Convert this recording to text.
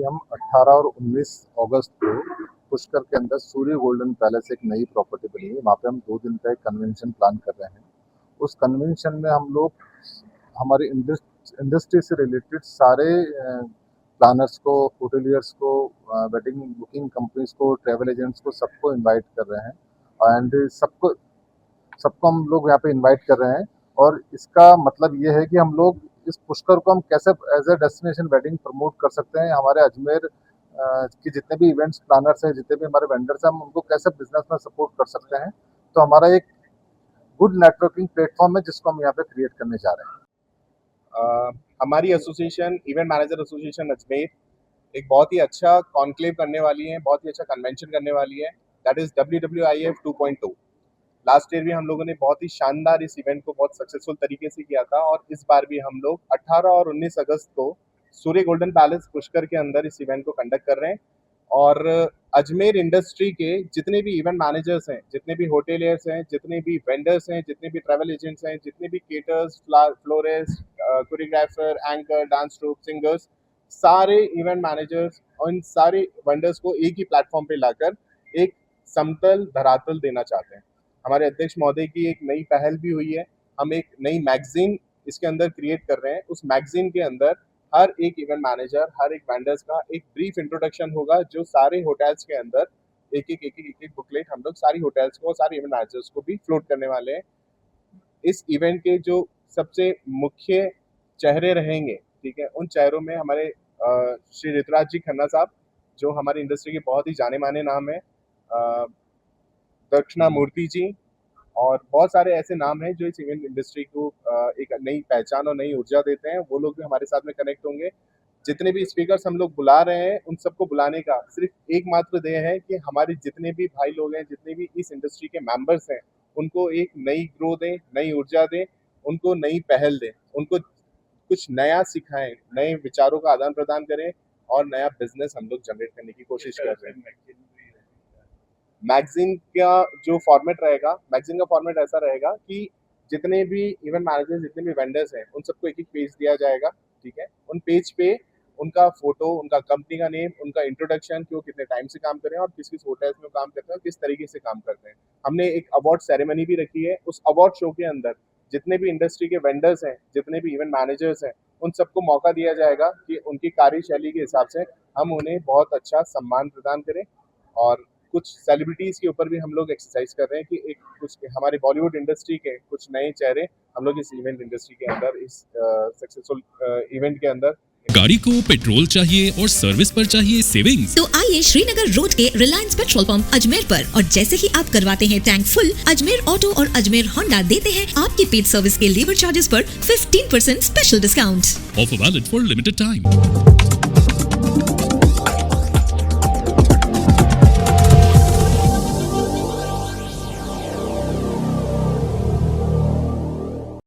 कि हम 18 और 19 अगस्त को पुष्कर के अंदर सूर्य गोल्डन पैलेस एक नई प्रॉपर्टी बनी है, वहाँ पे हम 2 दिन का एक कन्वेंशन प्लान कर रहे हैं। उस कन्वेंशन में हम लोग हमारी इंडस्ट्री से रिलेटेड सारे प्लानर्स को, होटेलियर्स को, वेडिंग बुकिंग कंपनीज को, ट्रैवल एजेंट्स को, सबको इनवाइट कर रहे हैं एंड सबको हम लोग यहाँ पे इनवाइट कर रहे हैं। और इसका मतलब ये है कि हम लोग इस पुष्कर को हम कैसे as a destination wedding promote कर सकते हैं। हमारे अजमेर के जितने भी इवेंट्स प्लानर्स हैं, जितने भी हमारे वेंडर्स हैं, हम उनको कैसे बिजनेस में सपोर्ट कर सकते हैं। तो हमारा एक गुड नेटवर्किंग प्लेटफॉर्म है जिसको हम यहाँ पे क्रिएट करने जा रहे हैं। हमारी association event manager association Ajmer एक बहुत ही अच्छा कॉन्क्लेव करने वाली है, बहुत ही अच्छा कन्वेंशन करने वाली है, that is WWIF 2.2। Last year भी हम लोगों ने बहुत ही शानदार इस इवेंट को बहुत सक्सेसफुल तरीके से किया था और इस बार भी हम लोग 18 और 19 अगस्त को सूर्य गोल्डन पैलेस पुष्कर के अंदर इस इवेंट को कंडक्ट कर रहे हैं। और अजमेर इंडस्ट्री के जितने भी इवेंट मैनेजर्स हैं, जितने भी होटेलियर्स हैं, जितने भी वेंडर्स हैं, जितने भी ट्रैवल एजेंट्स हैं, जितने भी caterers, florist, choreographer, anchor, dance troupe, singers, सारे इवेंट मैनेजर्स और इन सारे वेंडर्स को एक ही प्लेटफॉर्म पे लाकर एक समतल धरातल देना चाहते हैं। हमारे अध्यक्ष महोदय की एक नई पहल भी हुई है, हम एक नई मैगजीन इसके अंदर क्रिएट कर रहे हैं। उस मैगजीन के अंदर हर एक इवेंट मैनेजर, हर एक वेंडर्स का एक ब्रीफ इंट्रोडक्शन होगा, जो सारे होटल्स के अंदर एक एक बुकलेट हम लोग सारी होटल्स को, सारे इवेंट मैनेजर्स को भी फ्लोट करने वाले हैं। इस इवेंट के जो सबसे मुख्य चेहरे रहेंगे, ठीक है, उन चेहरों में हमारे श्री ऋतुराज जी खन्ना साहब, जो हमारी इंडस्ट्री के बहुत ही जाने माने नाम है, दक्षिणामूर्ति जी, और बहुत सारे ऐसे नाम हैं जो इस इवेंट इंडस्ट्री को एक नई पहचान और नई ऊर्जा देते हैं। वो लोग भी हमारे साथ में कनेक्ट होंगे। जितने भी स्पीकर्स हम लोग बुला रहे हैं, उन सबको बुलाने का सिर्फ एकमात्र ध्येय है कि हमारे जितने भी भाई लोग हैं, जितने भी इस इंडस्ट्री के मेंबर्स हैं, उनको एक नई ग्रो दें, नई ऊर्जा दें, उनको नई पहल दें, उनको कुछ नया सिखाएं, नए विचारों का आदान प्रदान करें और नया बिजनेस हम लोग जनरेट करने की कोशिश कर रहे हैं। मैगजीन का जो फॉर्मेट रहेगा, मैगजीन का फॉर्मेट ऐसा रहेगा कि जितने भी इवेंट मैनेजर्स, जितने भी वेंडर्स हैं, उन सबको एक एक पेज दिया जाएगा, ठीक है। उन पेज पे उनका फोटो, उनका कंपनी का नेम, उनका इंट्रोडक्शन, कि वो कितने टाइम से काम कर रहे हैं और किस किस होटल्स में काम करते हैं और किस तरीके से काम करते हैं। हमने एक अवार्ड सेरेमनी भी रखी है। उस अवार्ड शो के अंदर जितने भी इंडस्ट्री के वेंडर्स हैं, जितने भी इवेंट मैनेजर्स हैं, उन सबको मौका दिया जाएगा कि उनकी कार्यशैली के हिसाब से हम उन्हें बहुत अच्छा सम्मान प्रदान करें। और कुछ सेलिब्रिटीज़ के ऊपर भी हम लोग एक्सरसाइज कर रहे हैं कि एक कुछ हमारे बॉलीवुड इंडस्ट्री के कुछ नए चेहरे हम लोग इस इवेंट इंडस्ट्री के अंदर, इस सक्सेसफुल इवेंट के अंदर। गाड़ी को पेट्रोल चाहिए और सर्विस पर चाहिए सेविंग्स, तो आइए श्रीनगर रोड के रिलायंस पेट्रोल पंप अजमेर पर, और जैसे ही आप करवाते हैं टैंक फुल, अजमेर ऑटो और अजमेर होंडा देते हैं आपकी पेड सर्विस के लेबर चार्जेस पर 15% special discount. Offer valid for limited time.